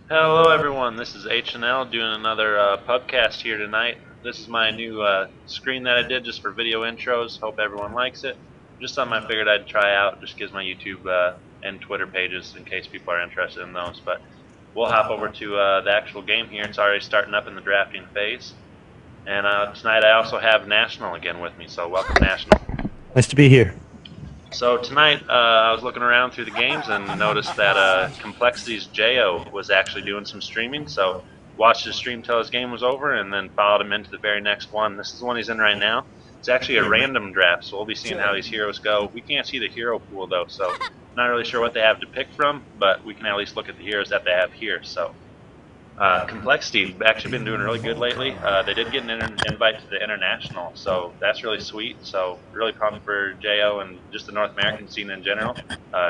Hello everyone, this is H&L doing another pubcast here tonight. This is my new screen that I did just for video intros. Hope everyone likes it. Just something I figured I'd try out. Just gives my YouTube and Twitter pages in case people are interested in those. But we'll hop over to the actual game here. It's already starting up in the drafting phase. And tonight I also have National again with me, so welcome National. Nice to be here. So tonight, I was looking around through the games and noticed that Complexity's Jo was actually doing some streaming. So watched his stream till his game was over, and then followed him into the very next one. This is the one he's in right now. It's actually a random draft, so we'll be seeing how these heroes go. We can't see the hero pool though, so not really sure what they have to pick from, but we can at least look at the heroes that they have here. So. Complexity actually been doing really good lately. They did get an invite to the international, so that's really sweet. So really pumped for Jo and just the North American scene in general,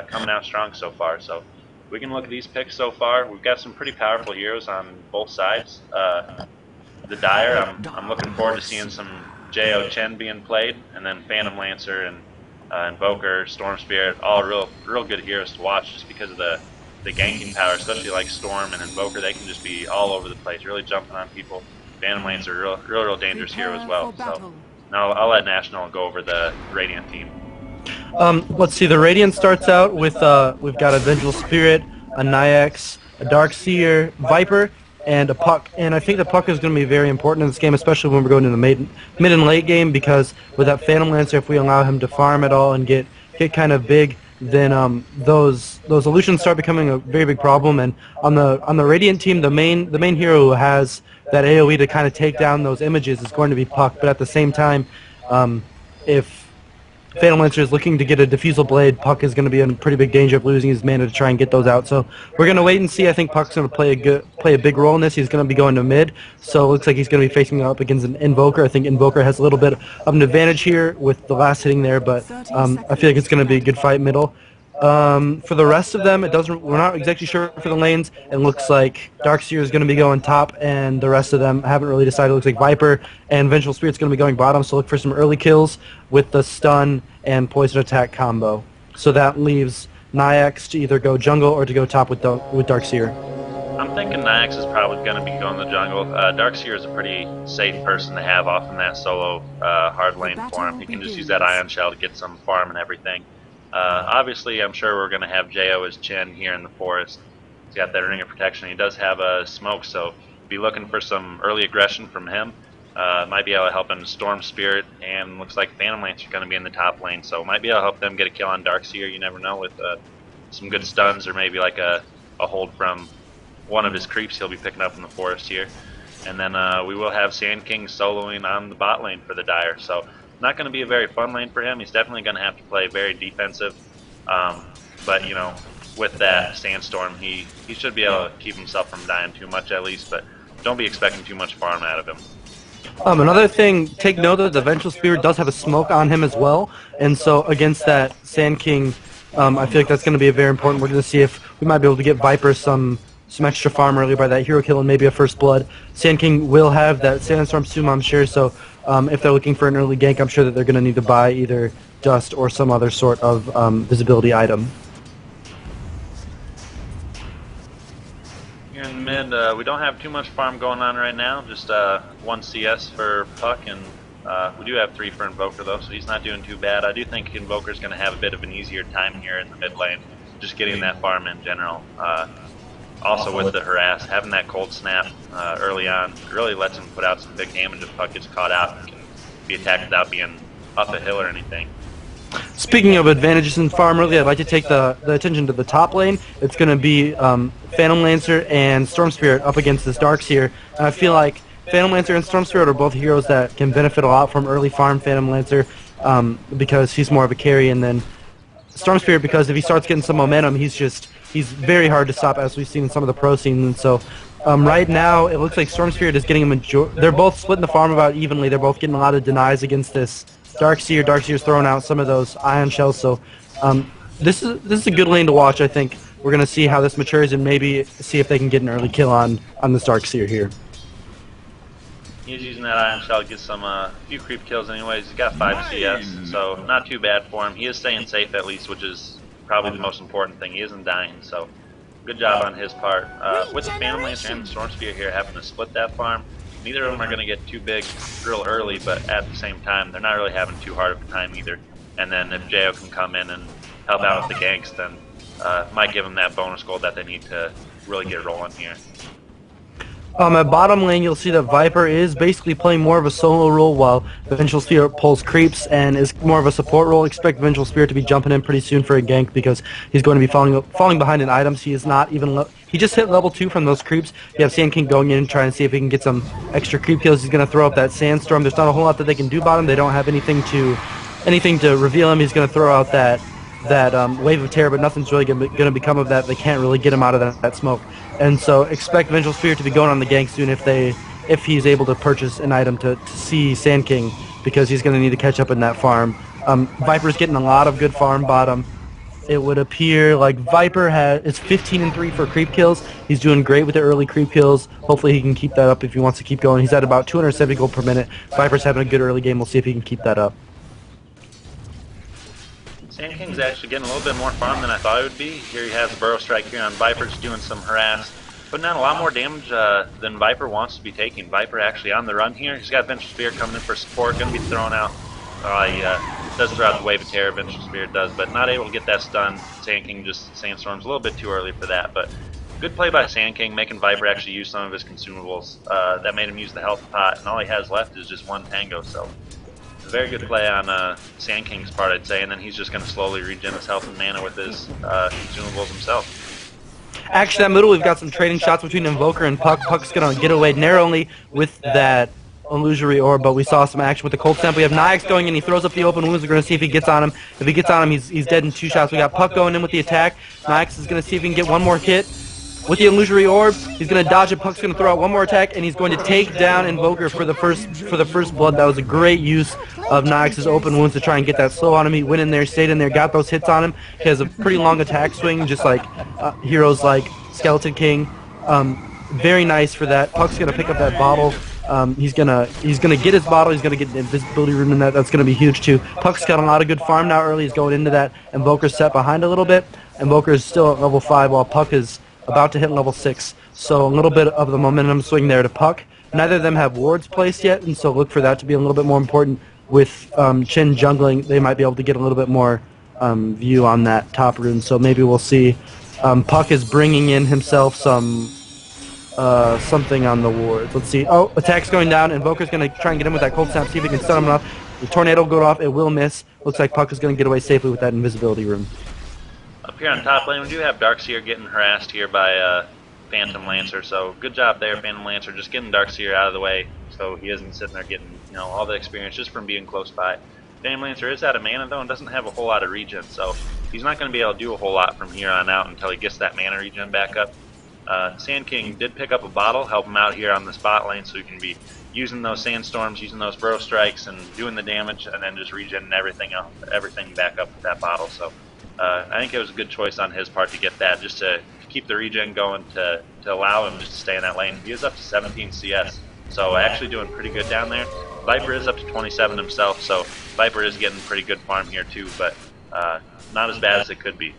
coming out strong so far. So we can look at these picks so far. We've got some pretty powerful heroes on both sides. The Dire, I'm looking forward to seeing some Jo Chen being played, and then Phantom Lancer and Invoker, Storm Spirit, all real good heroes to watch just because of the ganking power, especially like Storm and Invoker. They can just be all over the place, really jumping on people. Phantom Lancer, real dangerous hero as well. So now I'll let National go over the Radiant team. Let's see. The Radiant starts out with we've got a Vengeful Spirit, a Nyx, a Darkseer, Viper, and a Puck. And I think the Puck is going to be very important in this game, especially when we're going into the mid and late game, because with that Phantom Lancer, if we allow him to farm at all and get kind of big, then those illusions start becoming a very big problem. And on the Radiant team, the main hero who has that AOE to kind of take down those images is going to be Puck. But at the same time, if Phantom Lancer is looking to get a Diffusal Blade, Puck is going to be in pretty big danger of losing his mana to try and get those out. So we're going to wait and see. I think Puck's going to play a big role in this. He's going to be going to mid, so it looks like he's going to be facing up against an Invoker. I think Invoker has a little bit of an advantage here with the last hitting there, but I feel like it's going to be a good fight middle. For the rest of them, we're not exactly sure for the lanes. It looks like Darkseer is going to be going top, and the rest of them haven't really decided. It looks like Viper and Vengeful Spirit's going to be going bottom, so look for some early kills with the stun and poison attack combo. So that leaves Nyx to either go jungle or to go top with Darkseer. I'm thinking Nyx is probably going to be going the jungle. Darkseer is a pretty safe person to have off in that solo hard lane for him. He can just use that Ion Shell to get some farm and everything. Obviously, I'm sure we're going to have Jo as Chen here in the forest. He's got that Ring of Protection. He does have a smoke, so be looking for some early aggression from him. Might be able to help him Storm Spirit, and looks like Phantom Lancer are going to be in the top lane, so might be able to help them get a kill on Darkseer. You never know, with some good stuns or maybe like a hold from one of his creeps he'll be picking up in the forest here. And then we will have Sand King soloing on the bot lane for the Dire. So not going to be a very fun lane for him. He's definitely going to have to play very defensive. But, you know, with that Sandstorm, he should be able to keep himself from dying too much at least. But don't be expecting too much farm out of him. Another thing, take note that the Vengeful Spirit does have a smoke on him as well. And so against that Sand King, I feel like that's going to be a very important. We're going to see if we might be able to get Viper some extra farm early by that hero kill and maybe a first blood. Sand King will have that Sandstorm Sumo, I'm sure, so if they're looking for an early gank, I'm sure that they're going to need to buy either Dust or some other sort of visibility item. Here in the mid, we don't have too much farm going on right now, just 1 CS for Puck, and we do have 3 for Invoker though, so he's not doing too bad. I do think Invoker's going to have a bit of an easier time here in the mid lane, just getting that farm in general. Also with the harass, having that cold snap early on really lets him put out some big damage if Puck gets caught out and can be attacked without being up a hill or anything. Speaking of advantages in farm early, I'd like to take the attention to the top lane. It's going to be Phantom Lancer and Storm Spirit up against this Darkseer. And I feel like Phantom Lancer and Storm Spirit are both heroes that can benefit a lot from early farm Phantom Lancer because he's more of a carry, and then Storm Spirit because if he starts getting some momentum, he's very hard to stop, as we've seen in some of the pro scenes. And so right now, it looks like Storm Spirit is getting a they're both splitting the farm about evenly. They're both getting a lot of denies against this Darkseer. Darkseer's throwing out some of those Ion Shells. So this is a good lane to watch. I think we're going to see how this matures and maybe see if they can get an early kill on this Darkseer here. He's using that Ion Shell to get some few creep kills anyways. He's got 5 CS, so not too bad for him. He is staying safe at least, which is probably the most important thing. He isn't dying, so good job on his part. With the Phantom Lancer and the Storm Spear here having to split that farm, neither of them are going to get too big real early, but at the same time, they're not really having too hard of a time either. And then if Jo can come in and help out with the ganks, then might give them that bonus gold that they need to really get rolling here. At bottom lane, you'll see that Viper is basically playing more of a solo role while Vengeful Spirit pulls creeps and is more of a support role. Expect Vengeful Spirit to be jumping in pretty soon for a gank because he's going to be falling behind in items. He is not even he just hit level 2 from those creeps. You have Sand King going in and trying to see if he can get some extra creep kills. He's going to throw up that Sandstorm. There's not a whole lot that they can do bottom. They don't have anything to reveal him. He's going to throw out that Wave of Terror, but nothing's really going to become of that. They can't really get him out of that smoke. And so expect Vengeful Spirit to be going on the gank soon if he's able to purchase an item to see Sand King, because he's going to need to catch up in that farm. Viper's getting a lot of good farm bottom. It would appear like Viper is 15-3 for creep kills. He's doing great with the early creep kills. Hopefully he can keep that up if he wants to keep going. He's at about 270 gold per minute. Viper's having a good early game. We'll see if he can keep that up. Sand King's actually getting a little bit more farm than I thought it would be. Here he has a Burrow Strike here on Viper, just doing some harass, putting out a lot more damage than Viper wants to be taking. Viper actually on the run here. He's got Vengeful Spirit coming in for support, going to be thrown out. He does throw out the Wave of Terror, Vengeful Spirit does, but not able to get that stun. Sand King just Sandstorms a little bit too early for that, but good play by Sand King, making Viper actually use some of his consumables. That made him use the health pot, and all he has left is just one Tango, so a very good play on Sand King's part, I'd say, and then he's just going to slowly regen his health and mana with his consumables himself. Actually, that middle, we've got some trading shots between Invoker and Puck. Puck's going to get away narrowly with that Illusory Orb, but we saw some action with the Cold Stamp. We have Nyx going in, he throws up the open wounds. We're going to see if he gets on him. If he gets on him, he's dead in 2 shots. We got Puck going in with the attack. Nyx is going to see if he can get one more hit with the Illusory Orb. He's going to dodge it. Puck's going to throw out one more attack, and he's going to take down Invoker for the first blood. That was a great use of Nyx's open wounds to try and get that slow on him. He went in there, stayed in there, got those hits on him. He has a pretty long attack swing, just like heroes like Skeleton King. Very nice for that. Puck's going to pick up that bottle. He's gonna get his bottle. He's gonna get the invisibility rune in that. That's gonna be huge too. Puck's got a lot of good farm now early. He's going into that. Invoker's set behind a little bit. Invoker is still at level 5 while Puck is about to hit level 6. So a little bit of the momentum swing there to Puck. Neither of them have wards placed yet, and so look for that to be a little bit more important. With Chen jungling, they might be able to get a little bit more view on that top rune. So maybe we'll see. Puck is bringing in himself some something on the wards. Let's see. Oh, attack's going down. Invoker's going to try and get him with that Cold Snap, see if he can stun him enough. The Tornado will go off. It will miss. Looks like Puck is going to get away safely with that invisibility rune. Up here on top lane, we do have Darkseer getting harassed here by Phantom Lancer, so good job there, Phantom Lancer, just getting Darkseer out of the way so he isn't sitting there getting all the experience just from being close by. Phantom Lancer is out of mana though and doesn't have a whole lot of regen, so he's not going to be able to do a whole lot from here on out until he gets that mana regen back up. Sand King did pick up a bottle, help him out here on the spot lane so he can be using those Sandstorms, using those Burrow Strikes and doing the damage and then just regenning everything back up with that bottle. So I think it was a good choice on his part to get that, just to keep the regen going to allow him just to stay in that lane. He is up to 17 CS, so actually doing pretty good down there. Viper is up to 27 himself, so Viper is getting pretty good farm here too, but not as bad as it could be.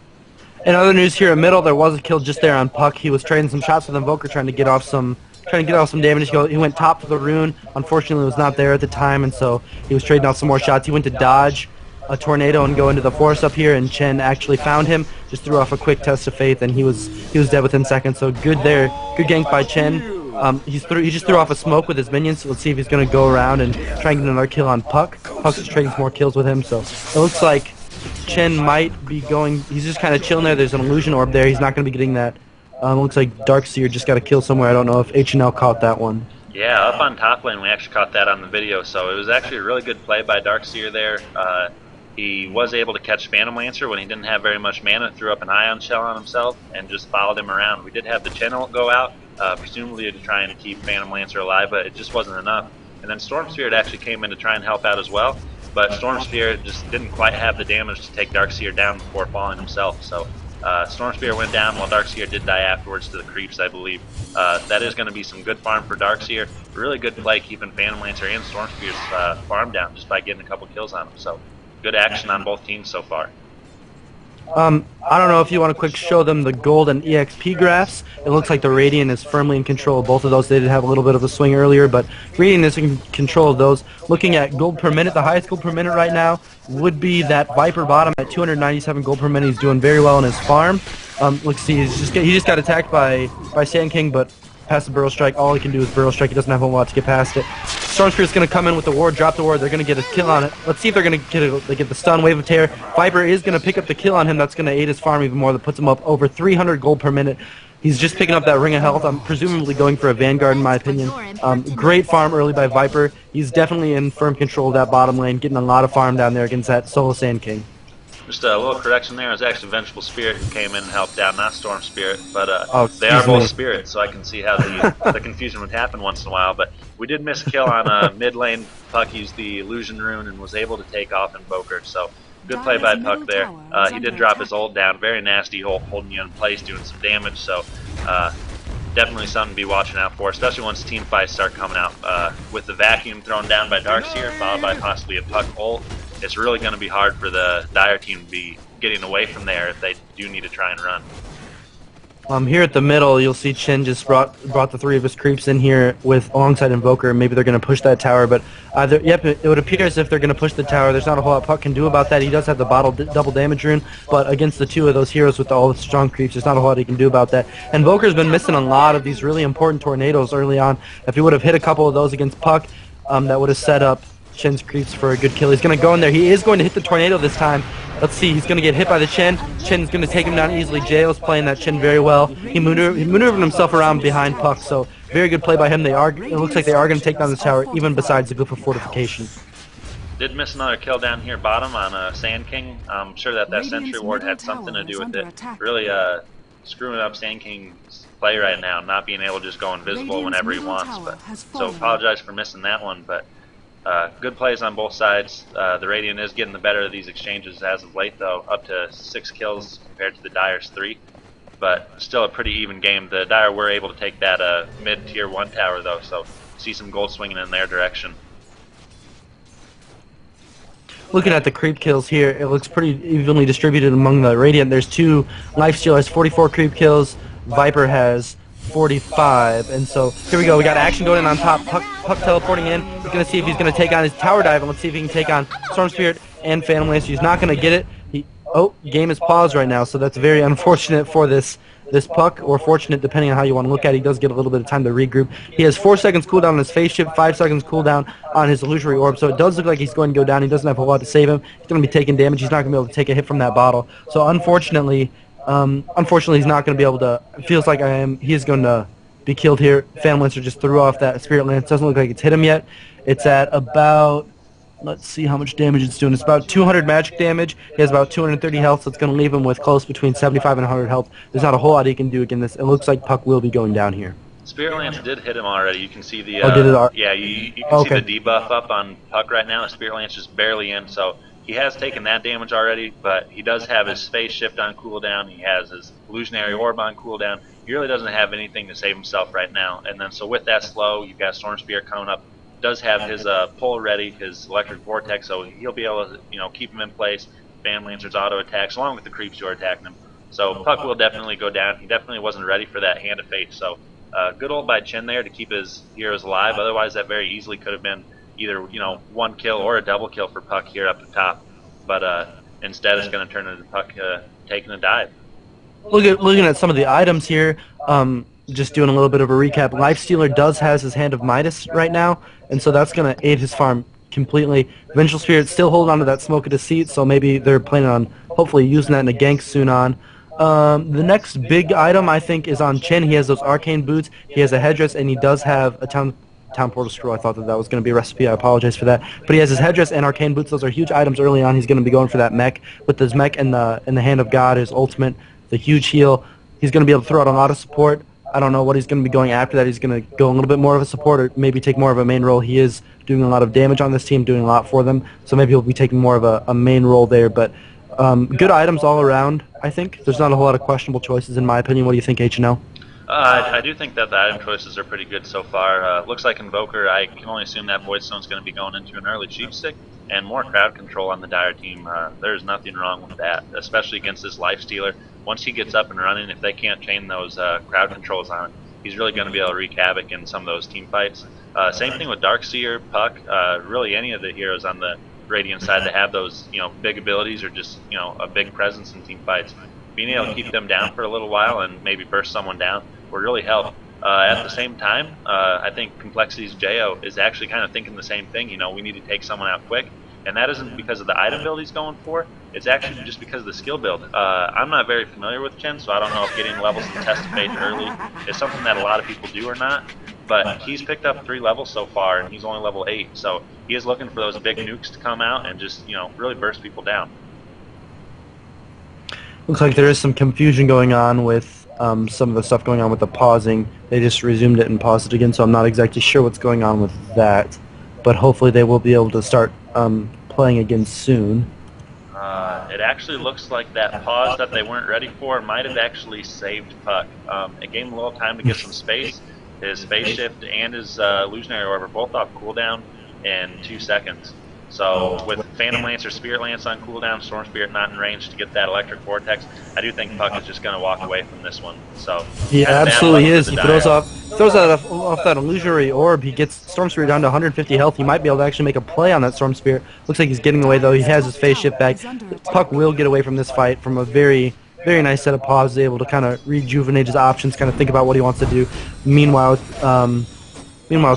In other news here in middle, there was a kill just there on Puck. He was trading some shots with Invoker, trying to get off some damage. He went top to the rune. Unfortunately, it was not there at the time, and so he was trading off some more shots. He went to dodge a tornado and go into the forest up here, and Chen actually found him, just threw off a quick test of faith, and he was dead within seconds. So good there, good gank by Chen. He just threw off a smoke with his minions, so let's see if he's going to go around and try and get another kill on Puck. Puck's just trading some more kills with him, so it looks like Chen might be going, he's just kind of chilling there. There's an illusion orb there, he's not going to be getting that. Looks like Darkseer just got a kill somewhere. I don't know if H&L caught that one. Yeah, up on top lane we actually caught that on the video, so it was actually a really good play by Darkseer there. He was able to catch Phantom Lancer when he didn't have very much mana, threw up an Ion Shell on himself, and just followed him around. We did have the Chen ult go out, presumably to try and keep Phantom Lancer alive, but it just wasn't enough. And then Storm Spirit actually came in to try and help out as well, but Storm Spirit just didn't quite have the damage to take Darkseer down before falling himself. So Storm Spirit went down while Darkseer did die afterwards to the creeps, I believe. That is going to be some good farm for Darkseer. Really good play keeping Phantom Lancer and Storm Spirit's farm down just by getting a couple kills on him. So good action on both teams so far. I don't know if you want to quick show them the gold and EXP graphs. It looks like the Radiant is firmly in control of both of those. They did have a little bit of a swing earlier, but Radiant is in control of those. Looking at gold per minute, the highest gold per minute right now would be that Viper bottom at 297 gold per minute. He's doing very well in his farm. Let's see, he just got attacked by Sand King, but past the Burrow Strike, all he can do is Burrow Strike. He doesn't have a lot to get past it. Storm Spirit's going to come in with the ward, drop the ward. They're going to get a kill on it. Let's see if they're going to get the stun, Wave of Terror. Viper is going to pick up the kill on him. That's going to aid his farm even more. That puts him up over 300 gold per minute. He's just picking up that Ring of Health. I'm presumably going for a Vanguard in my opinion. Great farm early by Viper. He's definitely in firm control of that bottom lane, getting a lot of farm down there against that solo Sand King. Just a little correction there. It was actually Vengeful Spirit who came in and helped out, not Storm Spirit. But they are both spirits, so I can see how the confusion would happen once in a while. But we did miss a kill on mid lane. Puck used the Illusion Rune and was able to take off Invoker. So good play by Puck there. He did drop his ult down. Very nasty ult, holding you in place, doing some damage. So definitely something to be watching out for, especially once team fights start coming out. With the vacuum thrown down by Darkseer, followed by possibly a Puck ult, it's really going to be hard for the Dire team to be getting away from there if they do need to try and run. Here at the middle, you'll see Chen just brought the three of his creeps in here with alongside Invoker. Maybe they're going to push that tower, but it would appear as if they're going to push the tower. There's not a whole lot Puck can do about that. He does have the double damage rune, but against the two of those heroes with all the strong creeps, there's not a whole lot he can do about that. Invoker's been missing a lot of these really important tornadoes early on. If he would have hit a couple of those against Puck, that would have set up Chen's creeps for a good kill. He's going to go in there. He is going to hit the tornado this time. Let's see. He's going to get hit by the Chen. Chen's going to take him down easily. Jao's playing that Chen very well. He maneuvered himself around behind Puck, so very good play by him. It looks like they are going to take down this tower, even besides the Glyph of Fortification. Did miss another kill down here bottom on Sand King. I'm sure that Sentry Ward had something to do with it. Really screwing up Sand King's play right now, not being able to just go invisible whenever he wants. So apologize for missing that one, but good plays on both sides. The Radiant is getting the better of these exchanges as of late, though, up to 6 kills compared to the Dire's 3. But still a pretty even game. The Dire were able to take that mid-tier 1 tower, though, so see some gold swinging in their direction. Looking at the creep kills here, it looks pretty evenly distributed among the Radiant. There's 2. Lifesteal has 44 creep kills. Viper has 45, and so here we go. We got action going in on top. Puck teleporting in. He's going to see if he's going to take on his tower dive, and let's see if he can take on Storm Spirit and Phantom Lancer. He's not going to get it. Game is paused right now, so that's very unfortunate for this Puck, or fortunate depending on how you want to look at it. He does get a little bit of time to regroup. He has 4 seconds cooldown on his phase shift, 5 seconds cooldown on his illusory orb, so it does look like he's going to go down. He doesn't have a lot to save him. He's going to be taking damage. He's not going to be able to take a hit from that bottle. So unfortunately, he's not going to be able to. It feels like he is going to be killed here. Phantom Lancer just threw off that Spirit Lance. Doesn't look like it's hit him yet. It's at about, let's see how much damage it's doing. It's about 200 magic damage. He has about 230 health, so it's going to leave him with close between 75 and 100 health. There's not a whole lot he can do against this. It looks like Puck will be going down here. Spirit Lance did hit him already. You can see the did it? Yeah, you can see the debuff up on Puck right now. The Spirit Lance is barely in, so he has taken that damage already, but he does have his phase shift on cooldown. He has his illusionary orb on cooldown. He really doesn't have anything to save himself right now. And then so with that slow, you've got Storm Spirit coming up. Does have his pull ready, his electric vortex, so he'll be able to keep him in place. Phantom Lancer's auto attacks, along with the creeps who are attacking him. So Puck will definitely go down. He definitely wasn't ready for that Hand of Fate. So good ult by Chen there to keep his heroes alive. Otherwise, that very easily could have been either 1 kill or a double kill for Puck here up the top. But instead, it's going to turn into Puck taking a dive. Looking at some of the items here, just doing a little bit of a recap. Lifestealer does has his Hand of Midas right now, and so that's going to aid his farm completely. Vengeful Spirit still holding on to that Smoke of Deceit, so maybe they're planning on hopefully using that in a gank soon on. The next big item, I think, is on Chen. He has those Arcane Boots, he has a headdress, and he does have a Town Portal Scroll. I thought that was going to be a recipe. I apologize for that. But he has his headdress and Arcane Boots. Those are huge items early on. He's going to be going for that mech. With his mech and the Hand of God, his ultimate, the huge heal. He's going to be able to throw out a lot of support. I don't know what he's going to be going after that. He's going to go a little bit more of a support or maybe take more of a main role. He is doing a lot of damage on this team, doing a lot for them. So maybe he'll be taking more of a main role there. But good items all around, I think. There's not a whole lot of questionable choices in my opinion. What do you think, H&L? I do think that the item choices are pretty good so far. Looks like Invoker, I can only assume that Voidstone's going to be going into an early Sheep Stick, and more crowd control on the Dire team. There's nothing wrong with that, especially against this Lifestealer. Once he gets up and running, if they can't chain those crowd controls on, he's really going to be able to wreak havoc in some of those team fights. Same thing with Darkseer, Puck, really any of the heroes on the Radiant side that have those, big abilities or just, a big presence in team fights. Being able to keep them down for a little while and maybe burst someone down would really help. At the same time, I think Complexity's Jo is actually kind of thinking the same thing. We need to take someone out quick, and that isn't because of the item build he's going for. It's actually just because of the skill build. I'm not very familiar with Chen, so I don't know if getting levels to test fate early is something that a lot of people do or not. But he's picked up 3 levels so far, and he's only level 8, so he is looking for those big nukes to come out and just really burst people down. Looks like there is some confusion going on with some of the stuff going on with the pausing. They just resumed it and paused it again, so I'm not exactly sure what's going on with that. But hopefully they will be able to start playing again soon. It actually looks like that pause that they weren't ready for might have actually saved Puck. It gave him a little time to get some space. His Phase Shift and his Illusionary Orb are both off cooldown in 2 seconds. So with Phantom Lance or Spirit Lance on cooldown, Storm Spirit not in range to get that Electric Vortex, I do think Puck is just going to walk away from this one. So yeah, absolutely is. He throws off that Illusionary Orb. He gets Storm Spirit down to 150 health. He might be able to actually make a play on that Storm Spirit. Looks like he's getting away though. He has his Phase Shift back. Puck will get away from this fight from a very nice set of pauses, able to kind of rejuvenate his options, kind of think about what he wants to do. Meanwhile,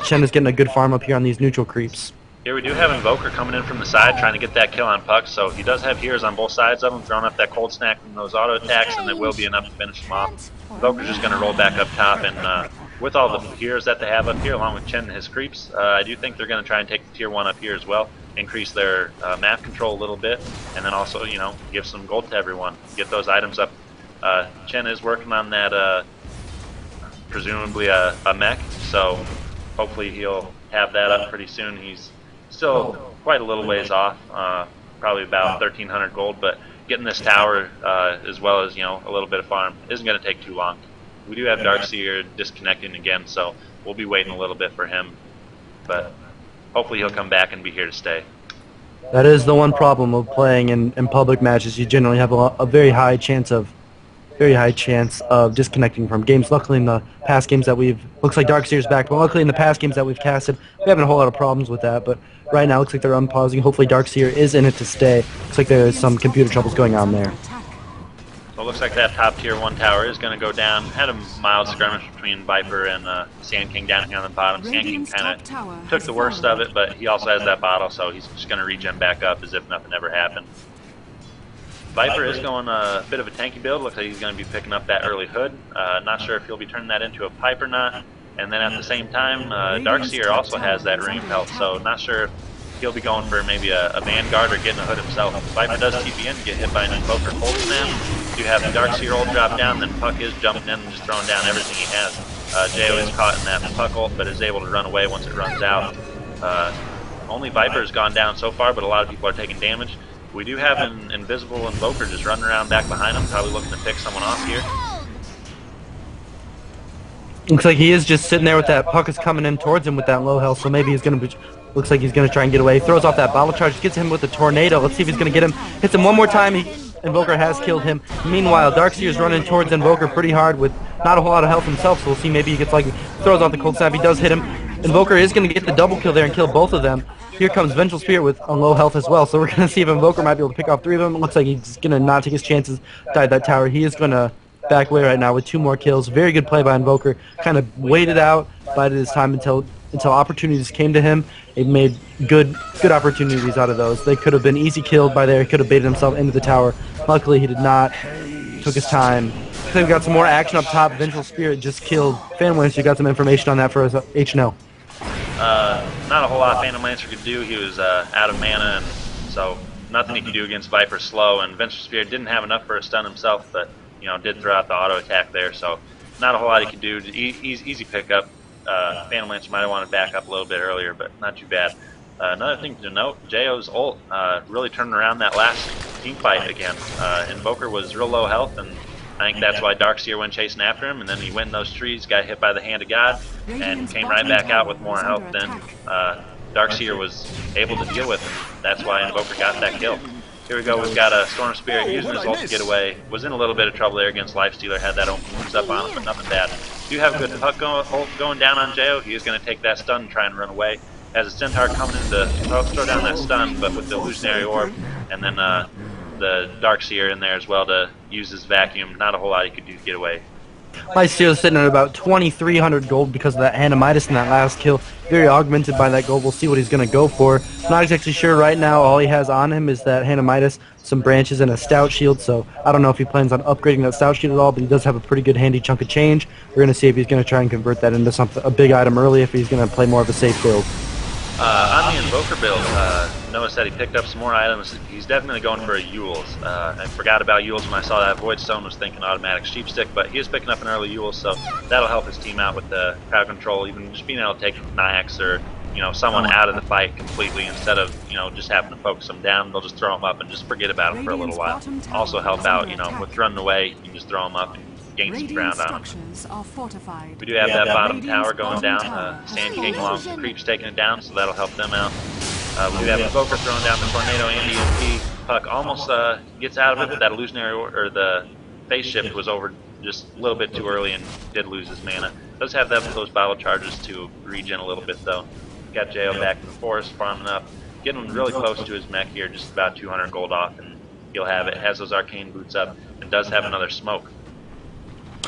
Chen is getting a good farm up here on these neutral creeps. Here we do have Invoker coming in from the side trying to get that kill on Puck, so he does have heroes on both sides of him, throwing up that cold snack from those auto attacks, and it will be enough to finish him off. Invoker's just going to roll back up top, and with all the heroes that they have up here, along with Chen and his creeps, I do think they're going to try and take the tier 1 up here as well, increase their map control a little bit, and then also, give some gold to everyone, get those items up. Chen is working on that, presumably a mech, so hopefully he'll have that up pretty soon. He's still quite a little ways off, probably about 1,300 gold, but getting this tower as well as a little bit of farm isn't going to take too long. We do have Darkseer disconnecting again, so we'll be waiting a little bit for him, but hopefully he'll come back and be here to stay. That is the one problem of playing in public matches. You generally have a very high chance of disconnecting from games. Luckily in the past games that looks like Darkseer's back, but luckily in the past games that we've casted, we haven't a whole lot of problems with that, but right now it looks like they're unpausing. Hopefully Darkseer is in it to stay. Looks like there is some computer troubles going on there. So it looks like that top tier 1 tower is going to go down. Had a mild skirmish between Viper and Sand King down here on the bottom. Sand King kind of took the worst of it, but he also has that bottle, so he's just going to regen back up as if nothing ever happened. Viper is going a bit of a tanky build. Looks like he's going to be picking up that early hood. Not sure if he'll be turning that into a pipe or not. And then at the same time, Darkseer also has that ring belt, so not sure if he'll be going for maybe a Vanguard or getting a hood himself. Viper does TP in, get hit by an Invoker Cold Snap. You have the Darkseer ult drop down, then Puck is jumping in and just throwing down everything he has. Jo is caught in that Puck ult, but is able to run away once it runs out. Only Viper has gone down so far, but a lot of people are taking damage. We do have an invisible Invoker just running around back behind him, probably looking to pick someone off here. Looks like he is just sitting there with that. Puck is coming in towards him with that low health, so maybe he's going to be... Looks like he's going to try and get away. He throws off that bottle charge, gets him with the tornado. Let's see if he's going to get him. Hits him one more time. Invoker has killed him. Meanwhile, Darkseer is running towards Invoker pretty hard with not a whole lot of health himself, so we'll see maybe he gets like... Throws off the cold snap. He does hit him. Invoker is going to get the double kill there and kill both of them. Here comes Vengeful Spirit with a low health as well, so we're going to see if Invoker might be able to pick off 3 of them. It looks like he's going to not take his chances, die at that tower. He is going to back away right now with 2 more kills. Very good play by Invoker. Kind of waited out, bided his time until opportunities came to him. He made good opportunities out of those. They could have been easy killed by there. He could have baited himself into the tower. Luckily, he did not. Took his time. I think we got some more action up top. Vengeful Spirit just killed Phantom Lancer. You got some information on that for us, HNO. Not a whole lot Phantom Lancer could do. He was out of mana, and so nothing he could do against Viper's slow. And Vengeful Spirit didn't have enough for a stun himself, but did throw out the auto attack there. So not a whole lot he could do. Easy pickup. Phantom Lancer might have wanted to back up a little bit earlier, but not too bad. Another thing to note, Jo's ult really turning around that last team fight again. Invoker was real low health, and I think that's why Darkseer went chasing after him, and then he went in those trees, got hit by the hand of God, and came right back out with more health than Darkseer was able to deal with, and that's why Invoker got that kill. Here we go, we've got a Storm Spirit using his ult to get away. Was in a little bit of trouble there against Lifestealer, had that open moves up on him, but nothing bad. Do have a good puck ult going down on Jo. He is going to take that stun and try and run away. Has a Centaur coming in to throw down that stun, but with the Illusionary Orb, and then the Darkseer in there as well to use his vacuum. Not a whole lot he could do to get away. Lifestealer's sitting at about 2,300 gold because of that Hand of Midas in that last kill. Very augmented by that gold. We'll see what he's going to go for. Not exactly sure right now. All he has on him is that Hand of Midas, some branches, and a Stout Shield. So I don't know if he plans on upgrading that Stout Shield at all, but he does have a pretty good handy chunk of change. We're going to see if he's going to try and convert that into a big item early, if he's going to play more of a safe build. On the Invoker build, noticed that he picked up some more items. He's definitely going for a Eul's. I forgot about Eul's when I saw that Void Stone, was thinking automatic Sheepstick, but he is picking up an early Eul, so that'll help his team out with the crowd control, even just being able to take Nyax or someone out of the fight completely instead of just having to focus them down. They'll just throw them up and just forget about them for a little while. Also help out, with running away, you can just throw them up and gain some ground on them. We do have that bottom tower going down. Sand King along with the creeps taking it down, so that'll help them out. We do have Invoker throwing down the Tornado and EMP. Puck almost gets out of it, but that illusionary or the phase shift was over just a little bit too early and did lose his mana. Does have those battle charges to regen a little bit though. Got Jo back in the forest, farming up, getting really close to his mech here, just about 200 gold off, and he'll have it. Has those arcane boots up, and does have another smoke.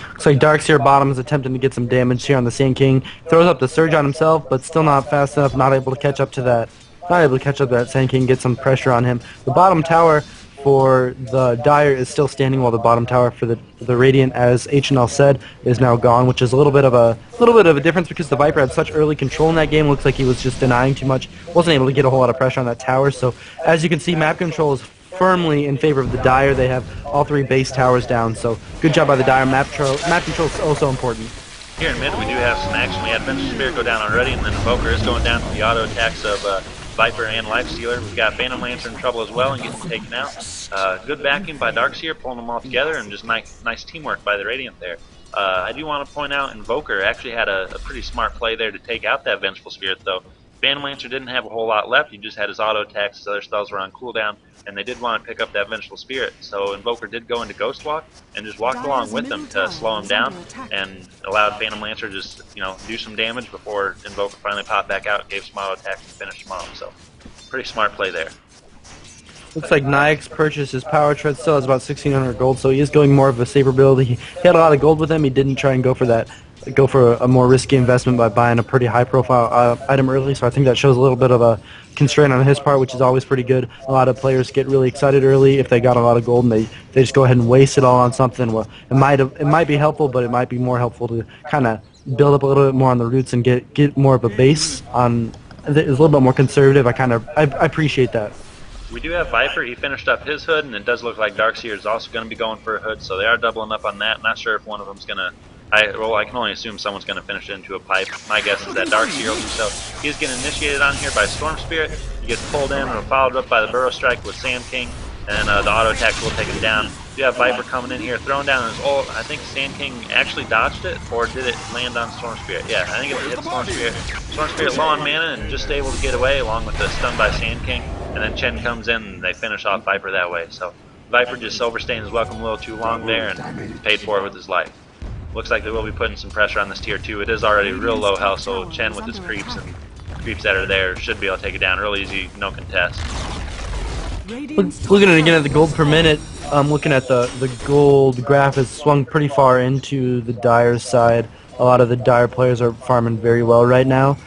Looks like Darkseer bottom is attempting to get some damage here on the Sand King. Throws up the Surge on himself, but still not fast enough, not able to catch up to that. Not able to catch up to that Sand King, get some pressure on him. The bottom tower for the Dire is still standing, while the bottom tower for the Radiant, as HNL said, is now gone, which is a little bit of a difference because the Viper had such early control in that game. Looks like he was just denying too much, wasn't able to get a whole lot of pressure on that tower. So as you can see, map control is firmly in favor of the Dire. They have all three base towers down, so good job by the Dire. Map control is also important. Here in mid, we do have some action. We had Vengeful Spirit go down already, and then Invoker is going down to the auto attacks of Viper and Lifestealer. We've got Phantom Lancer in trouble as well and getting taken out. Good backing by Darkseer, pulling them all together, and just nice teamwork by the Radiant there. I do want to point out Invoker actually had a pretty smart play there to take out that Vengeful Spirit, though. Phantom Lancer didn't have a whole lot left. He just had his auto attacks. His other spells were on cooldown, and they did want to pick up that Vengeful Spirit. So Invoker did go into Ghost Walk and just walked along with them to slow him down, and allowed Phantom Lancer just do some damage before Invoker finally popped back out, gave some auto attacks, and finished him off. So pretty smart play there. Looks like Nyax purchased his Power Tread, still has about 1,600 gold, so he is going more of a saber build. He had a lot of gold with him. He didn't try and go for a more risky investment by buying a pretty high-profile item early, so I think that shows a little bit of a constraint on his part, which is always pretty good. A lot of players get really excited early if they got a lot of gold, and they just go ahead and waste it all on something. Well, it might be helpful, but it might be more helpful to kind of build up a little bit more on the roots and get more of a base on. It's a little bit more conservative. I appreciate that. We do have Viper. He finished up his hood, and it does look like Darkseer is also going to be going for a hood, so they are doubling up on that. Not sure if one of them's going to... I can only assume someone's going to finish it into a pipe. My guess is that Darkseer will do so. He's getting initiated on here by Storm Spirit. He gets pulled in and followed up by the Burrow Strike with Sand King, and the auto attack will take him down. You have Viper coming in here, throwing down his ult. I think Sand King actually dodged it, or did it land on Storm Spirit? Yeah, I think it hit Storm Spirit. Storm Spirit low on mana and just able to get away, along with the stun by Sand King. And then Chen comes in and they finish off Viper that way. So Viper just overstaying his welcome a little too long there and paid for it with his life. Looks like they will be putting some pressure on this tier 2. It is already real low health, so Chen with his creeps and creeps that are there should be able to take it down real easy, no contest. Looking at again at the gold per minute, looking at the gold graph has swung pretty far into the Dire side. A lot of the Dire players are farming very well right now.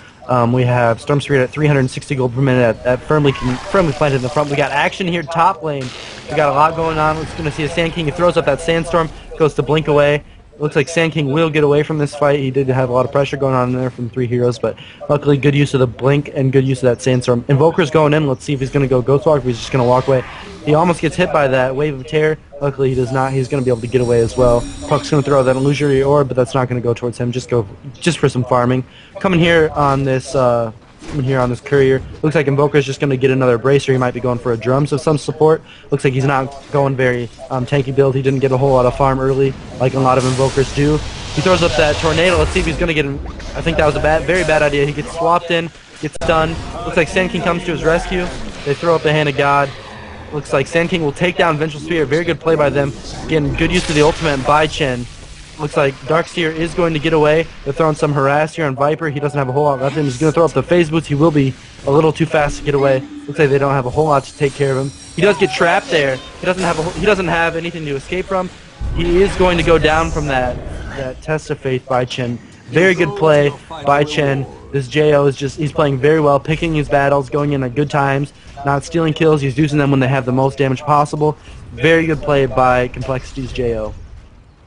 We have Storm Spirit at 360 gold per minute at firmly planted in the front. We got action here top lane. We got a lot going on. We're going to see a Sand King. He throws up that Sandstorm, goes to blink away. Looks like Sand King will get away from this fight. He did have a lot of pressure going on in there from 3 heroes, but luckily good use of the blink and good use of that Sandstorm. Invoker's going in. Let's see if he's going to go Ghost Walk or if he's just going to walk away. He almost gets hit by that Wave of Terror. Luckily he does not. He's going to be able to get away as well. Puck's going to throw that Illusionary Orb, but that's not going to go towards him. Just for some farming. Coming here on this ultimate here on this courier. Looks like Invoker is just going to get another bracer. He might be going for a drums of some support. Looks like he's not going very tanky build. He didn't get a whole lot of farm early like a lot of Invokers do. He throws up that tornado. Let's see if he's going to get him. I think that was a very bad idea. He gets swapped in, gets stunned. Looks like Sand King comes to his rescue. They throw up the Hand of God. Looks like Sand King will take down Vengeful Spirit. Very good play by them. Again, good use of the ultimate by Chen. Looks like Darkseer is going to get away. They're throwing some harass here on Viper. He doesn't have a whole lot left in him. He's going to throw up the phase boots. He will be a little too fast to get away. Looks like they don't have a whole lot to take care of him. He does get trapped there. He doesn't have anything to escape from. He is going to go down from that test of faith by Chen. Very good play by Chen. This Jo is he's playing very well, picking his battles, going in at good times, not stealing kills. He's using them when they have the most damage possible. Very good play by Complexity's Jo.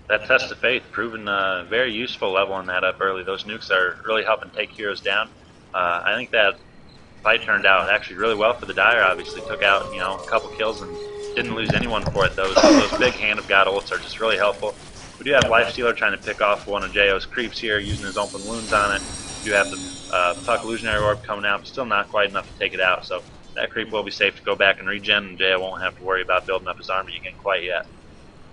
That test of faith proven very useful leveling that up early. Those nukes are really helping take heroes down. I think that fight turned out actually really well for the Dire. Obviously took out a couple kills and didn't lose anyone for it. Those big Hand of God ults are just really helpful. We do have Lifestealer trying to pick off one of Jo's creeps here, using his open wounds on it. We do have the Puck Illusionary Orb coming out, but still not quite enough to take it out. So that creep will be safe to go back and regen, and Jo won't have to worry about building up his army again quite yet.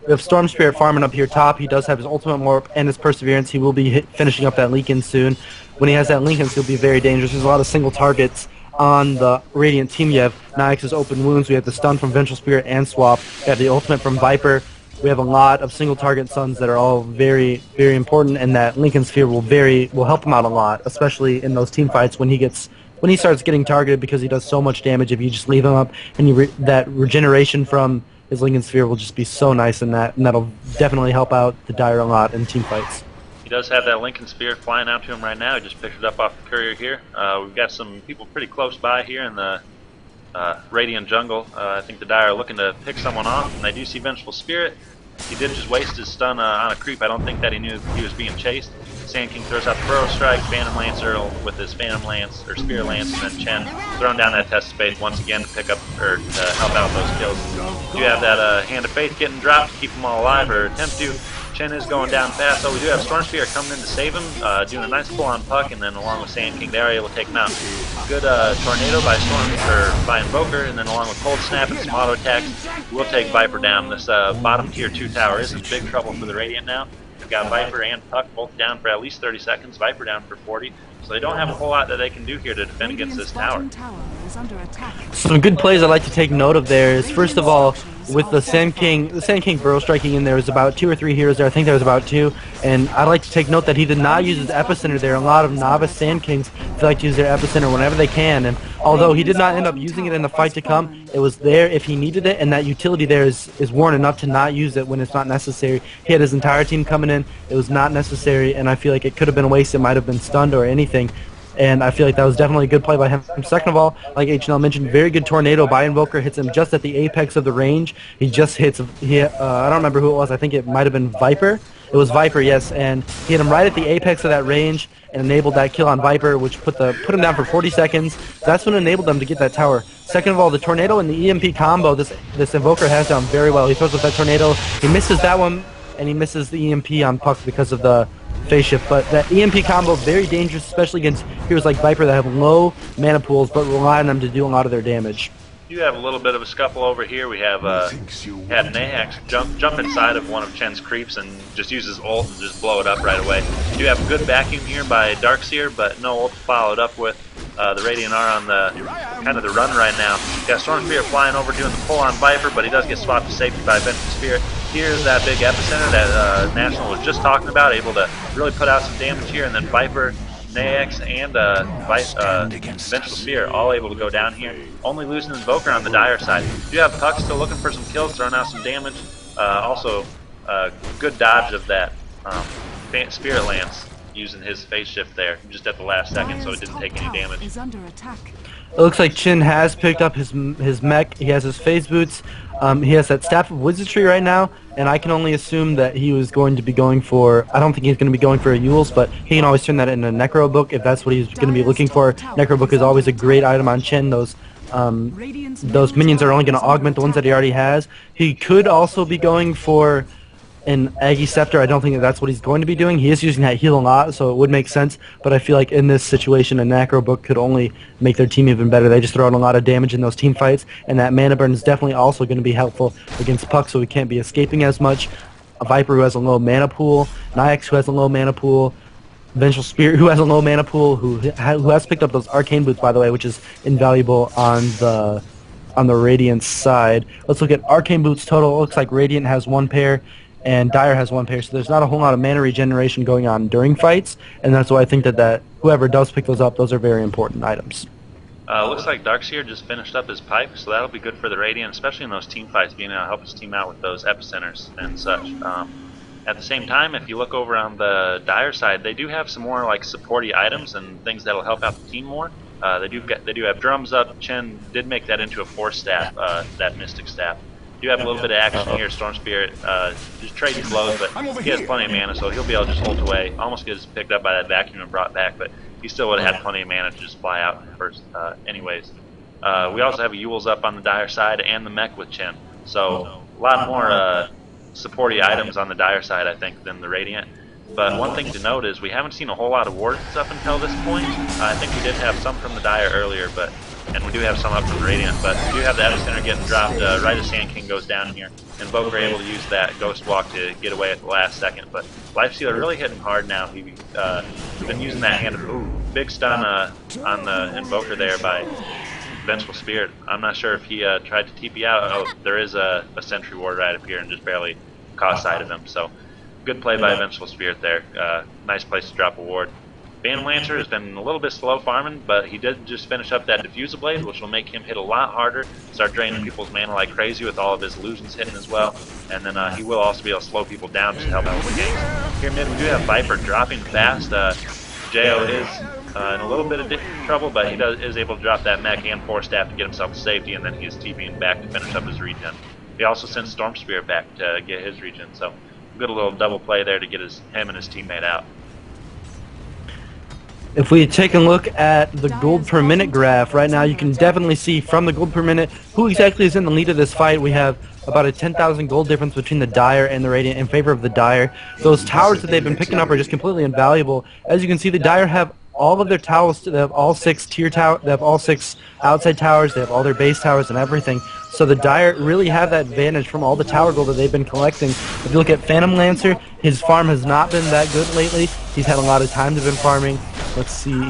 We have Storm Spirit farming up here top. He does have his ultimate warp and his perseverance. He will be finishing up that Lincoln soon. When he has that Lincoln, he'll be very dangerous. There's a lot of single targets on the Radiant team. You have Nyx's open wounds. We have the stun from Vengeful Spirit and Swap. We have the ultimate from Viper. We have a lot of single target stuns that are all very, very important, and that Lincoln Sphere will help him out a lot, especially in those team fights when he starts getting targeted, because he does so much damage if you just leave him up, and that regeneration from his Lincoln Sphere will just be so nice, and that'll definitely help out the Dire a lot in team fights. He does have that Lincoln Spear flying out to him right now. He just picked it up off the courier here. We've got some people pretty close by here in the Radiant jungle. I think the Dire are looking to pick someone off, and they do see Vengeful Spirit. He did just waste his stun on a creep. I don't think that he knew he was being chased. Sand King throws out the Burrow Strike, Phantom Lancer with his Phantom Lance, or Spear Lance, and then Chen throwing down that test of faith once again to pick up, or to help out those kills. You have that Hand of Faith getting dropped to keep them all alive, or attempt to. Chen is going down fast, so we do have Storm Spear coming in to save him, doing a nice pull on Puck, and then along with Sand King, they are able to take him out. Good Tornado by Invoker, and then along with Cold Snap and some auto attacks, we'll take Viper down. This bottom tier 2 tower is in big trouble for the Radiant now. We've got Viper and Puck both down for at least 30 seconds, Viper down for 40, so they don't have a whole lot that they can do here to defend against this tower. Some good plays I'd like to take note of there is, first of all, with the Sand King Burrow striking in, there was about 2 or 3 heroes there. I think there was about 2, and I'd like to take note that he did not use his Epicenter there. A lot of novice Sand Kings like to use their Epicenter whenever they can, and although he did not end up using it in the fight to come, it was there if he needed it, and that utility there is warned enough to not use it when it's not necessary. He had his entire team coming in. It was not necessary, and I feel like it could have been a waste. It might have been stunned or anything. And I feel like that was definitely a good play by him. Second of all, like HNL mentioned, very good Tornado by Invoker, hits him just at the apex of the range. He just hits, I don't remember who it was, I think it might have been Viper. It was Viper, yes, and he hit him right at the apex of that range and enabled that kill on Viper, which put him down for 40 seconds. That's what enabled them to get that tower. Second of all, the Tornado and the EMP combo, this Invoker has done very well. He throws up that Tornado, he misses that one, and he misses the EMP on Puck because of the phase shift, but that EMP combo, very dangerous, especially against heroes like Viper that have low mana pools but rely on them to do a lot of their damage. You have a little bit of a scuffle over here. We have had Nahax jump inside of one of Chen's creeps and just use his ult and just blow it up right away. You do have a good vacuum here by Darkseer, but no ult followed up with. The Radiant are on the kind of the run right now. You got Storm Spirit flying over doing the pull on Viper, but he does get swapped to safety by Vengeful Spirit. Here's that big epicenter that National was just talking about, able to really put out some damage here, and then Viper, Nax, and Vengeful Spirit all able to go down here. Only losing Invoker on the Dire side. You have Puck still looking for some kills, throwing out some damage. Also, good dodge of that Spirit Lance, using his phase shift there just at the last second, so it didn't take any damage. It looks like Chen has picked up his mech. He has his phase boots. He has that Staff of Wizardry right now, and I can only assume that he was going to be going for, I don't think he's going to be going for a Eul's, but he can always turn that into a Necro Book if that's what he's going to be looking for. Necro Book is always a great item on Chen. Those minions are only going to augment the ones that he already has. He could also be going for in Aggie Scepter, I don't think that that's what he's going to be doing. He is using that heal a lot, so it would make sense, but I feel like in this situation, a Necro Book could only make their team even better. They just throw out a lot of damage in those team fights, and that Mana Burn is definitely also going to be helpful against Puck, so he can't be escaping as much. A Viper who has a low mana pool, Nyax who has a low mana pool, Vengeful Spirit who has a low mana pool, who has picked up those Arcane Boots, by the way, which is invaluable on the Radiant side. Let's look at Arcane Boots total. It looks like Radiant has 1 pair, and Dire has 1 pair, so there's not a whole lot of mana regeneration going on during fights, and that's why I think that whoever does pick those up, those are very important items. Looks like Darkseer just finished up his pipe, so that'll be good for the Radiant, especially in those team fights, being able to help his team out with those epicenters and such. At the same time, if you look over on the Dire side, they do have some more like supporty items and things that'll help out the team more. They do have drums up. Chen did make that into a Force Staff, that Mystic Staff. Do have a little bit of action here. Storm Spirit just trading blows, but he has plenty of mana, so he'll be able to just ult away. Almost gets picked up by that vacuum and brought back, but he still would have had plenty of mana to just fly out first anyways. We also have a Yules up on the Dire side and the mech with Chen, so a lot more supporty items on the Dire side, I think, than the Radiant. But one thing to note is we haven't seen a whole lot of wards up until this point. I think we did have some from the Dire earlier, and we do have some up from the Radiant, but we do have the Epicenter getting dropped right as Sand King goes down here. And Invoker able to use that Ghost Walk to get away at the last second, but Lifestealer really hitting hard now. He's been using that hand of big stun on the Invoker there by Vengeful Spirit. I'm not sure if he tried to TP out. Oh, there is a Sentry Ward right up here and just barely caught sight of him, so good play by Vengeful Spirit there. Nice place to drop a ward. Phantom Lancer has been a little bit slow farming, but he did just finish up that Diffusal Blade, which will make him hit a lot harder, start draining people's mana like crazy with all of his illusions hitting as well, and then he will also be able to slow people down just to help out with the games. Here mid, we do have Viper dropping fast. Jo is in a little bit of trouble, but he is able to drop that mech and Force Staff to get himself to safety, and then he's TPing back to finish up his regen. He also sends Storm Spirit back to get his regen, so good little double play there to get him and his teammate out. If we take a look at the gold per minute graph right now, you can definitely see from the gold per minute who exactly is in the lead of this fight. We have about a 10,000 gold difference between the Dire and the Radiant in favor of the Dire. Those towers that they've been picking up are just completely invaluable. As you can see, the Dire have all of their towers. They have all 6 tier towers. They have all 6 outside towers. They have all their base towers and everything. So the Dire really have that advantage from all the tower gold that they've been collecting. If you look at Phantom Lancer, his farm has not been that good lately. He's had a lot of time to been farming. Let's see,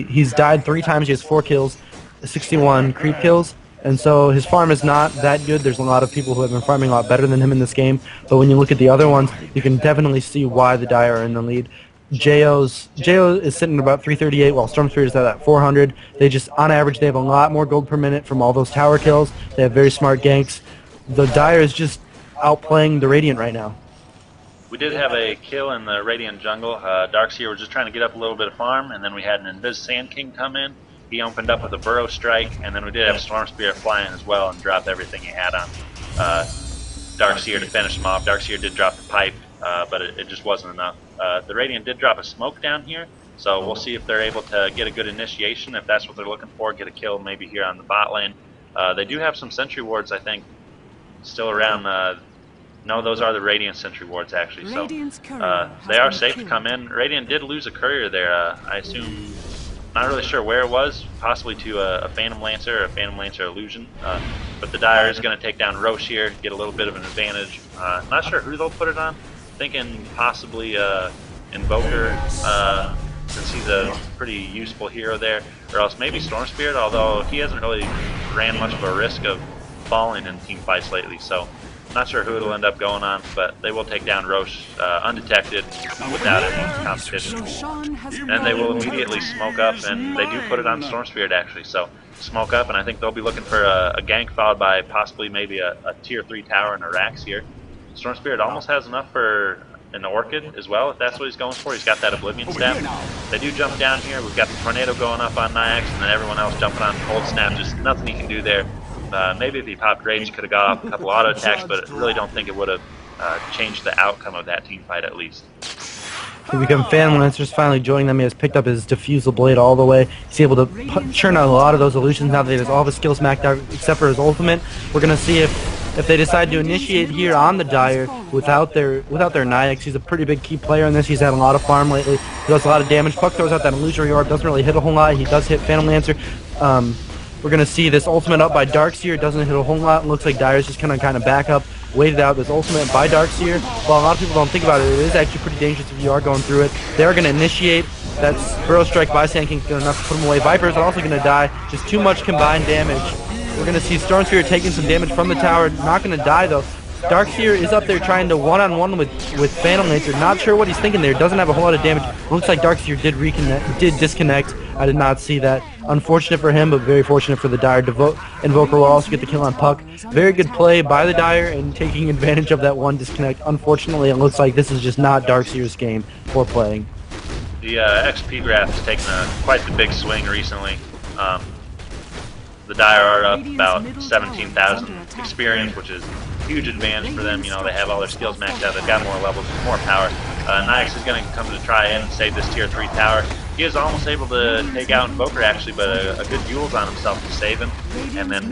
he's died 3 times. He has 4 kills, 61 creep kills, and so his farm is not that good. There's a lot of people who have been farming a lot better than him in this game, but when you look at the other ones, you can definitely see why the Dire are in the lead. Jo is sitting at about 338, while Storm Spirit is at that 400. They just, on average, they have a lot more gold per minute from all those tower kills. They have very smart ganks. The Dire is just outplaying the Radiant right now. We did have a kill in the Radiant jungle. Darkseer was just trying to get up a little bit of farm, and then we had an Invis Sand King come in. He opened up with a Burrow Strike, and then we did have Storm Spirit fly in as well and drop everything he had on Darkseer to finish him off. Darkseer did drop the pipe, but it just wasn't enough. The Radiant did drop a smoke down here, so we'll see if they're able to get a good initiation, if that's what they're looking for, get a kill maybe here on the bot lane. They do have some sentry wards, I think, still around. No, those are the Radiant sentry wards, actually, so they are safe to come in. Radiant did lose a courier there, I assume, not really sure where it was, possibly to a Phantom Lancer or a Phantom Lancer Illusion, but the Dire is going to take down Roche here, get a little bit of an advantage. Not sure who they'll put it on, thinking possibly Invoker, since he's a pretty useful hero there, or else maybe Storm Spirit, although he hasn't really ran much of a risk of falling in team fights lately, so not sure who it'll end up going on, but they will take down Roche undetected without any competition. And they will immediately smoke up, and they do put it on Storm Spirit actually, so smoke up, and I think they'll be looking for a gank followed by possibly maybe a tier 3 tower and a Rax here. Storm Spirit almost has enough for an Orchid as well, if that's what he's going for. He's got that Oblivion Staff. They do jump down here. We've got the Tornado going up on Nyax, and then everyone else jumping on Cold Snap. Just nothing he can do there. Maybe if he popped Rage, he could have got off a couple auto attacks, but I really don't think it would have changed the outcome of that team fight at least. We become Phantom Lancer's finally joining them. He has picked up his Diffusal Blade all the way. He's able to churn out a lot of those illusions now that he has all of his skills maxed out except for his ultimate. We're going to see if if they decide to initiate here on the Dire without their Nyax. He's a pretty big key player in this. He's had a lot of farm lately. He does a lot of damage. Puck throws out that illusory orb. Doesn't really hit a whole lot. He does hit Phantom Lancer. We're going to see this ultimate up by Darkseer. It doesn't hit a whole lot. It looks like Dire's just kind of back up, waited out this ultimate by Darkseer. While a lot of people don't think about it, it is actually pretty dangerous if you are going through it. They are going to initiate. That Burrow Strike by Sand King is good enough to put him away. Vipers are also going to die. Just too much combined damage. We're going to see Storm Spirit taking some damage from the tower. Not going to die, though. Darkseer is up there trying to one-on-one with Phantom Lancer. Not sure what he's thinking there. Doesn't have a whole lot of damage. Looks like Darkseer did disconnect. I did not see that. Unfortunate for him, but very fortunate for the Dire. Invoker will also get the kill on Puck. Very good play by the Dire and taking advantage of that one disconnect. Unfortunately, it looks like this is just not Darkseer's game for playing. The XP graph has taken quite the big swing recently. The Dire are up about 17,000 experience, which is a huge advantage for them. You know, they have all their skills maxed out. They've got more levels, more power. Nyax is going to come to try and save this tier 3 tower. He is almost able to take out Invoker, actually, but a good Yule's on himself to save him, and then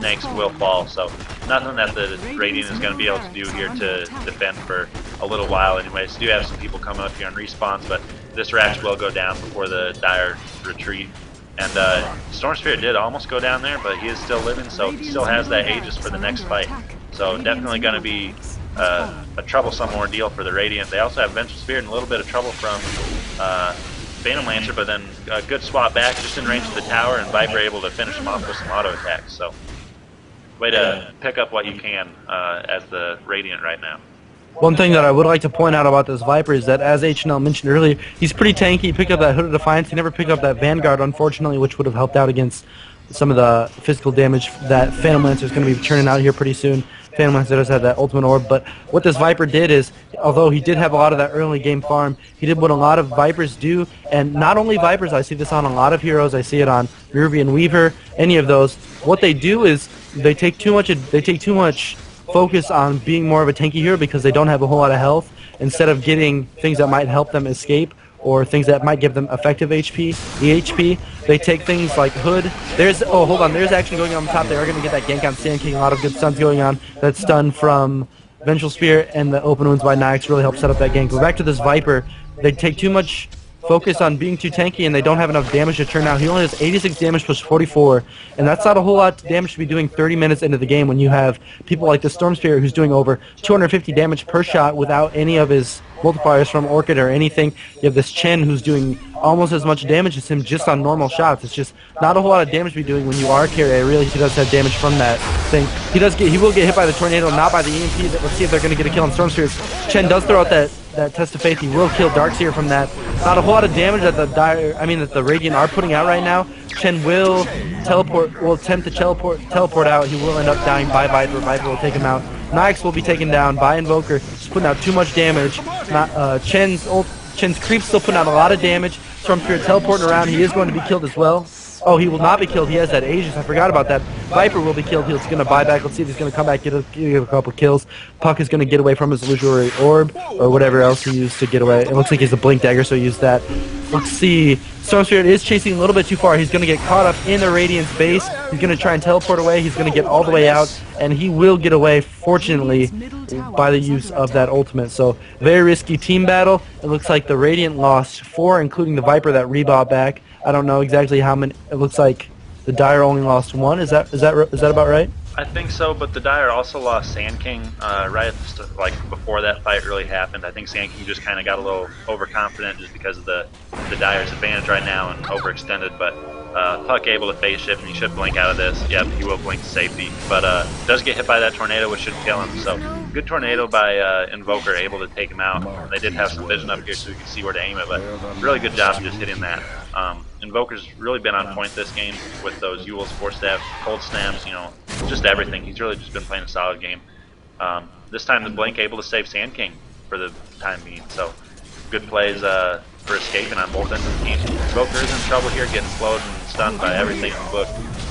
Nyax will fall. So nothing that the Radiant is going to be able to do here to defend for a little while anyways. Do have some people coming up here on respawns, but this Rax will go down before the Dire retreat. And Storm Spirit did almost go down there, but he is still living, so he still has that Aegis for the next fight. So definitely going to be a troublesome ordeal for the Radiant. They also have Vengeful Spirit and a little bit of trouble from Phantom Lancer, but then a good swap back just in range of the tower, and Viper able to finish him off with some auto attacks. So way to pick up what you can as the Radiant right now. One thing that I would like to point out about this Viper is that, as HNL mentioned earlier, he's pretty tanky. He picked up that Hood of Defiance. He never picked up that Vanguard, unfortunately, which would have helped out against some of the physical damage that Phantom Lancer is going to be churning out here pretty soon. Phantom Lancer does have that ultimate orb, but what this Viper did is, although he did have a lot of that early game farm, he did what a lot of Vipers do, and not only Vipers, I see this on a lot of heroes, I see it on Ruby Weaver, any of those. What they do is they take too much focus on being more of a tanky hero because they don't have a whole lot of health, instead of getting things that might help them escape or things that might give them effective HP, EHP. They take things like Hood. There's actually going on top. They are going to get that gank on Sand King. A lot of good stuns going on. That stun from Vengeful Spirit and the open wounds by Nyax really helped set up that gank. But back to this Viper, they take too much focus on being too tanky, and they don't have enough damage to turn out. He only has 86 damage plus 44, and that's not a whole lot of damage to be doing 30 minutes into the game when you have people like the Storm Spirit who's doing over 250 damage per shot without any of his multipliers from Orchid or anything. You have this Chen who's doing almost as much damage as him just on normal shots. It's just not a whole lot of damage to be doing when you are carry. Really, he does have damage from that thing. He will get hit by the tornado, not by the EMP. Let's see if they're going to get a kill on Storm Spirit. Chen does throw out that Test of Faith. He will kill Darkseer from that. Not a whole lot of damage that the Radiant are putting out right now. Chen will attempt to teleport out. He will end up dying by Viper. Viper will take him out. Nyax will be taken down by Invoker. Just putting out too much damage. Chen's creep's still putting out a lot of damage. Storm Spirit teleporting around. He is going to be killed as well. Oh, he will not be killed. He has that Aegis. I forgot about that. Viper will be killed. He's going to buy back. Let's see if he's going to come back, get a couple kills. Puck is going to get away from his illusory orb or whatever else he used to get away. It looks like he's a blink dagger, so he used that. Let's see. Storm Spirit is chasing a little bit too far. He's going to get caught up in the Radiant's base. He's going to try and teleport away. He's going to get all the way out, and he will get away, fortunately, by the use of that ultimate. So, very risky team battle. It looks like the Radiant lost 4, including the Viper that rebought back. I don't know exactly how many. It looks like the Dire only lost 1. Is that about right? I think so, but the Dire also lost Sand King right before that fight really happened. I think Sand King just kind of got a little overconfident just because of the Dire's advantage right now and overextended. But Puck able to phase shift, and he should blink out of this. Yep, he will blink to safety, but does get hit by that tornado, which should kill him. So good tornado by Invoker, able to take him out. They did have some vision up here so we can see where to aim it, but really good job just hitting that. Invoker's really been on point this game with those Yule's, Force Staff, Cold Snaps, you know, just everything. He's really just been playing a solid game. This time the Blink able to save Sand King for the time being, so good plays for escaping on both ends of the team. Invoker is in trouble here, getting slowed and stunned by everything in the book.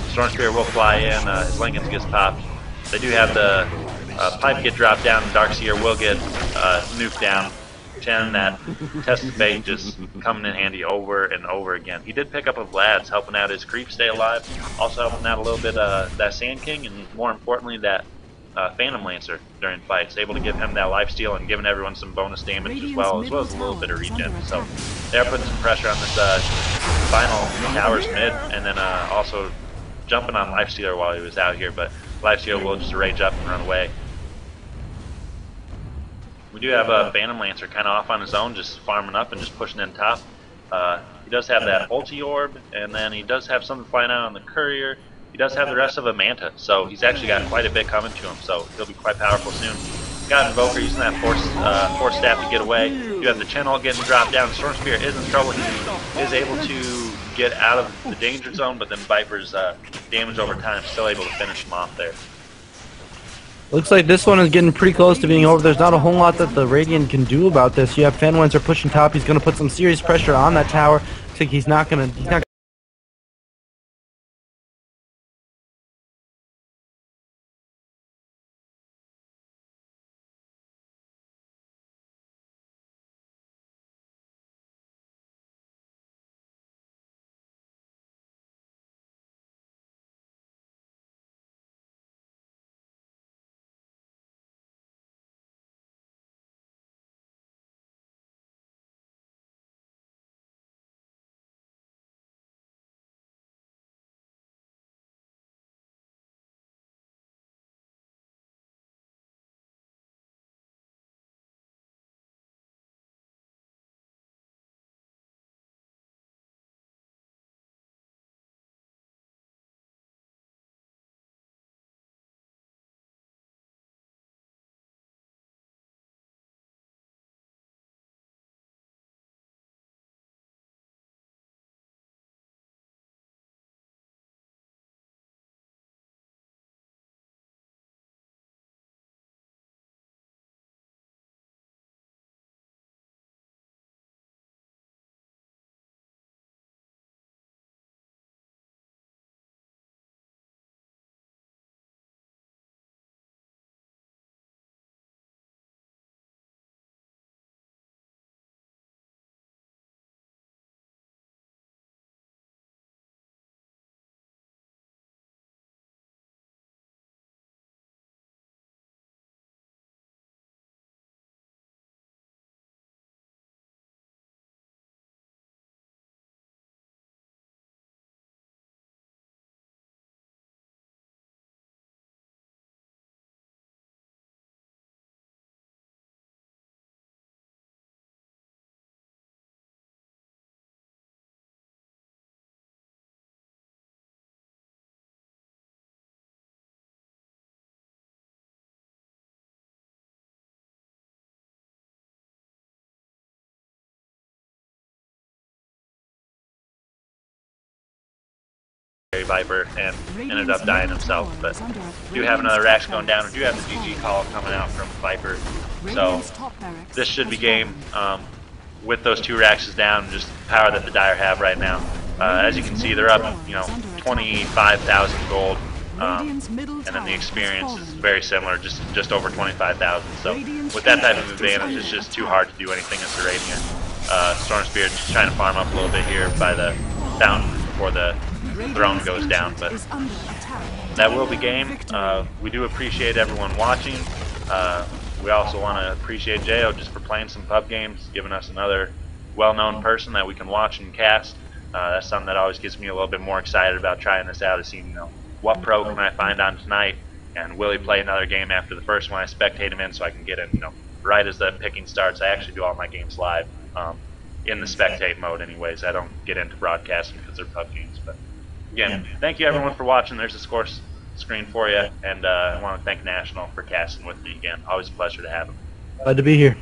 Storm Spirit will fly in, his Lincolns gets popped. They do have the pipe get dropped down, and Darkseer will get nuked down. Chen, that Test of Fate just coming in handy over and over again. He did pick up a Vlad's, helping out his creep stay alive, also helping out a little bit that Sand King, and more importantly that Phantom Lancer during fights, able to give him that lifesteal and giving everyone some bonus damage as well as a little bit of regen. So they're putting some pressure on this final towers mid, and then also jumping on Lifestealer while he was out here, but Lifestealer will just rage up and run away. We do have a Phantom Lancer kind of off on his own, just farming up and just pushing in top. He does have that ulti orb, and then he does have something flying out on the courier. He does have the rest of a Manta, so he's actually got quite a bit coming to him, so he'll be quite powerful soon. Got Invoker using that force staff to get away. You have the Chen ult getting dropped down. Storm Spirit is in trouble. He is able to get out of the danger zone, but then Viper's damage over time still able to finish him off there. Looks like this one is getting pretty close to being over. There's not a whole lot that the Radiant can do about this. You have Phantom Lancer pushing top. He's going to put some serious pressure on that tower. I think he's not going to. Viper and ended up dying himself, but do have another Rax going down. We do have the GG call coming out from Viper, so this should be game with those two Raxes down, just the power that the Dire have right now. As you can see, they're up 25,000 gold, and then the experience is very similar, just over 25,000. So with that type of advantage, it's just too hard to do anything as a Radiant. Storm Spirit just trying to farm up a little bit here by the fountain before the throne goes down, but that will be game. We do appreciate everyone watching. We also want to appreciate Jayo just for playing some pub games, giving us another well-known person that we can watch and cast. That's something that always gets me a little bit more excited about trying this out, is seeing what pro can I find on tonight, and will he play another game after the first one I spectate him in, so I can get in right as the picking starts. I actually do all my games live in the spectate mode anyways. I don't get into broadcasting because they're pub games. But again, thank you everyone for watching. There's a score screen for you, and I want to thank National for casting with me again. Always a pleasure to have him. Glad to be here.